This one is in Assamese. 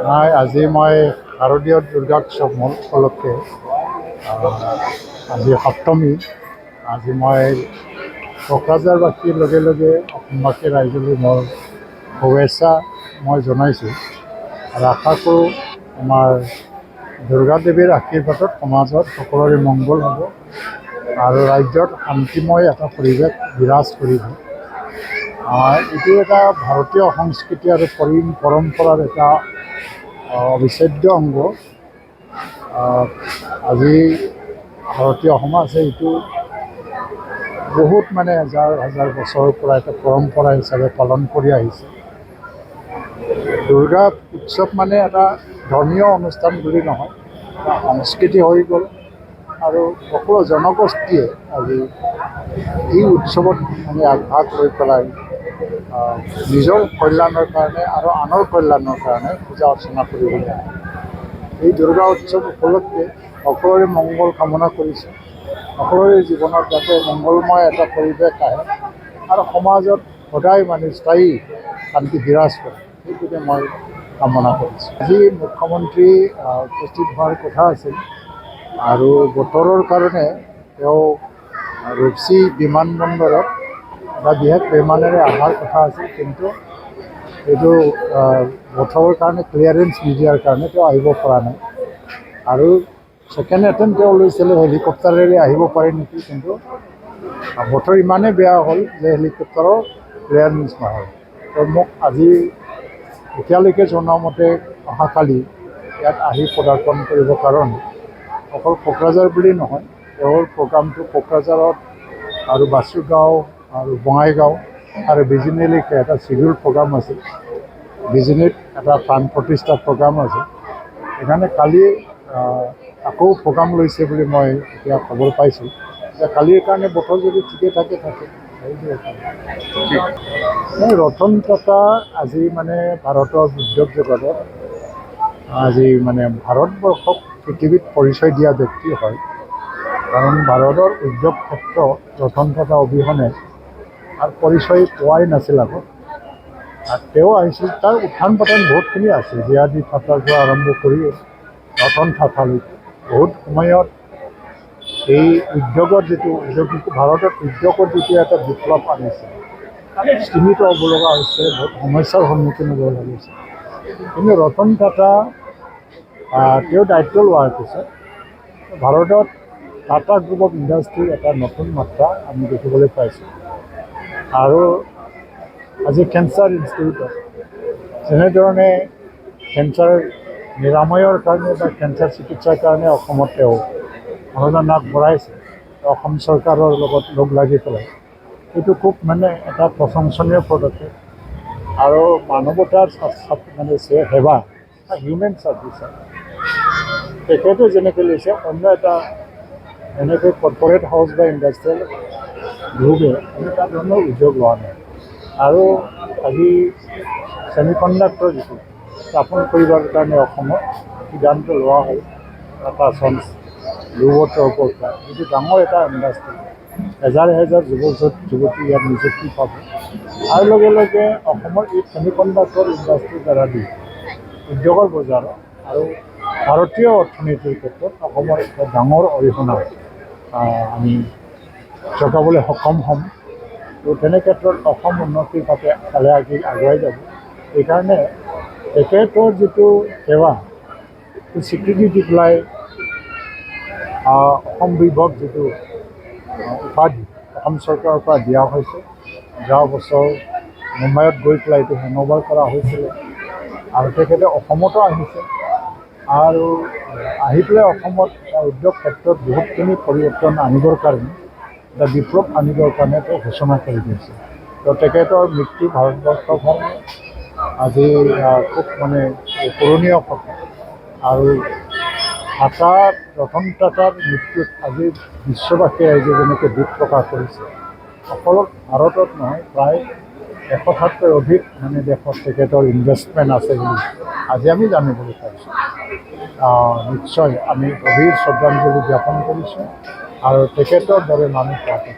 আজি মই শাৰদীয় দুৰ্গোৎসৱ উপলক্ষে আজি সপ্তমী। আজি মই কোকৰাঝাৰবাসীৰ লগে লগে অসমবাসী ৰাইজলৈ মোৰ শুভেচ্ছা মই জনাইছোঁ আৰু আশা কৰোঁ আমাৰ দুৰ্গা দেৱীৰ আশীৰ্বাদত সমাজত সকলোৰে মংগল হ'ব আৰু ৰাজ্যত শান্তিময় এটা পৰিৱেশ বিৰাজ কৰিব। এইটো এটা ভাৰতীয় সংস্কৃতি আৰু পৰম্পৰাৰ এটা অবিচ্ছেদ্য অংগ। আজি ভাৰতীয় সমাজে এইটো বহুত হাজাৰ হাজাৰ বছৰৰ পৰা এটা পৰম্পৰা হিচাপে পালন কৰি আহিছে। দুৰ্গা উৎসৱ এটা ধৰ্মীয় অনুষ্ঠান বুলি নহয়, এটা সংস্কৃতি হৈ গ'ল আৰু সকলো জনগোষ্ঠীয়ে আজি এই উৎসৱত আগভাগ লৈ পেলাই নিজৰ কল্যাণৰ কাৰণে আৰু আনৰ কল্যাণৰ কাৰণে পূজা অৰ্চনা কৰিবলৈ আহে। এই দুৰ্গা উৎসৱ উপলক্ষে সকলোৰে মংগল কামনা কৰিছোঁ। সকলোৰে জীৱনত যাতে মংগলময় এটা পৰিৱেশ আহে আৰু সমাজত সদায় স্থায়ী শান্তি বিৰাজ কৰে, সেইটোকে মই কামনা কৰিছোঁ। আজি মুখ্যমন্ত্ৰী উপস্থিত হোৱাৰ কথা আছিল আৰু বতৰৰ কাৰণে তেওঁ ৰূপসী বিমানবন্দৰত এটা বিশেষ বিমানেৰে অহাৰ কথা আছিল, কিন্তু এইটো বতৰৰ কাৰণে ক্লিয়াৰেঞ্চ নিদিয়াৰ কাৰণে তেওঁ আহিব পৰা নাই। আৰু ছেকেণ্ড এটেম্প তেওঁ লৈছিলে হেলিকপ্টাৰেৰে আহিব পাৰে নেকি, কিন্তু বতৰ ইমানেই বেয়া হ'ল যে হেলিকপ্টাৰৰ ক্লিয়াৰেঞ্চ নহ'ল। তেওঁ মোক আজি এতিয়ালৈকে জনামতে অহাকালি ইয়াত আহি পদাৰ্পণ কৰিবৰ কাৰণে অকল কোকৰাঝাৰ বুলি নহয়, তেওঁৰ প্ৰগ্ৰামটো কোকৰাঝাৰত আৰু বাসুগাঁও আৰু বঙাইগাঁও আৰু বিজনীলৈকে এটা চিডিউল প্ৰগ্ৰাম আছিল। বিজনীত এটা প্ৰাণ প্ৰতিষ্ঠা প্ৰগ্ৰাম আছে। সেইকাৰণে কালি আকৌ প্ৰগ্ৰাম লৈছে বুলি মই এতিয়া খবৰ পাইছোঁ। যে কালিৰ কাৰণে বতৰ যদি ঠিকে থাকে। ৰতন টাটা আজি ভাৰতৰ উদ্যোগ জগতত আজি ভাৰতবৰ্ষক পৃথিৱীত পৰিচয় দিয়া ব্যক্তি হয়। কাৰণ ভাৰতৰ উদ্যোগ ক্ষেত্ৰ ৰতন টাটা অবিহনে আৰু পৰিচয় পোৱাই নাছিল আগত। আৰু তেওঁ আহিছিল, তাৰ উত্থান পতন বহুতখিনি আছে। জিয়াদি টাটাৰ পৰা আৰম্ভ কৰি ৰতন টাটালৈকে বহুত সময়ত এই উদ্যোগৰ ভাৰতত উদ্যোগৰ যিটো এটা বিপ্লৱ আনিছে, সীমিত হ'ব লগা হৈছে, বহুত সমস্যাৰ সন্মুখীন হ'ব লগা হৈছে। কিন্তু ৰতন টাটা তেওঁ দায়িত্ব লোৱাৰ পিছত ভাৰতত টাটা গ্ৰুপ অফ ইণ্ডাষ্ট্ৰীৰ এটা নতুন মাত্ৰা আমি দেখিবলৈ পাইছোঁ। আৰু আজি কেঞ্চাৰ ইনষ্টিটিউটত যেনেধৰণে কেঞ্চাৰ নিৰাময়ৰ কাৰণে বা কেঞ্চাৰ চিকিৎসাৰ কাৰণে অসমত তেওঁ অনুদান আগবঢ়াইছে, অসম চৰকাৰৰ লগত লগ লাগি পেলাই। এইটো খুব এটা প্ৰশংসনীয় পদক্ষেপ আৰু মানৱতাৰ সেৱা, হিউমেন ছাৰ্ভিচ। তেখেতে যেনেকৈ লৈছে, অন্য এটা এনেকৈ কৰ্পৰেট হাউচ বা ইণ্ডাষ্ট্ৰিয়েল গ্ৰুপে এনেকুৱা ধৰণৰ উদ্যোগ লোৱা নাই। আৰু আজি ছেমিকণ্ডাক্টৰ যিটো স্থাপন কৰিবৰ কাৰণে অসমত সিদ্ধান্ত লোৱা হ'ল টাটা চন্স লুবটৰ পৰা, যিটো ডাঙৰ এটা ইণ্ডাষ্ট্ৰী, হেজাৰ হেজাৰ যুৱতী ইয়াত নিযুক্তি পাব। আৰু লগে লগে অসমৰ এই ছেমিকণ্ডাক্টৰ ইণ্ডাষ্ট্ৰীৰ দ্বাৰা দি উদ্যোগৰ বজাৰত আৰু ভাৰতীয় অৰ্থনীতিৰ ক্ষেত্ৰত অসমৰ এটা ডাঙৰ অৰিহণা আমি জগাবলৈ সক্ষম হ'ম। তো তেনে ক্ষেত্ৰত অসম উন্নতিৰ ফালে আগুৱাই যাব। সেইকাৰণে তেখেতৰ যিটো সেৱা স্বীকৃতি দি পেলাই অসম বিভাগ যিটো উপাধি অসম চৰকাৰৰ পৰা দিয়া হৈছে, যোৱা বছৰ মুম্বাইত গৈ পেলাই এইটো হেণ্ডঅভাৰ কৰা হৈছিলে। আৰু তেখেতে অসমতো আহিছে আৰু আহি পেলাই অসমত উদ্যোগ ক্ষেত্ৰত বহুতখিনি পৰিৱৰ্তন আনিবৰ কাৰণে, এটা বিপ্লৱ আনিবৰ কাৰণে তেওঁ ঘোষণা কৰি দিছে। তো তেখেতৰ মৃত্যু ভাৰতবৰ্ষৰ কাৰণে আজি খুব কৰণীয় কথা। আৰু ৰতন টাটাৰ মৃত্যুত আজি বিশ্ববাসী ৰাইজে যেনেকৈ দুখ প্ৰকাশ কৰিছে, অকল ভাৰতত নহয়, প্ৰায় 100টাতকৈ অধিক দেশত তেখেতৰ ইনভেষ্টমেণ্ট আছে বুলি আজি আমি জানিবলৈ পাইছোঁ। নিশ্চয় আমি গভীৰ শ্ৰদ্ধাঞ্জলি জ্ঞাপন কৰিছোঁ আৰু তেখেতৰ দৰে মানুহ পোৱাটো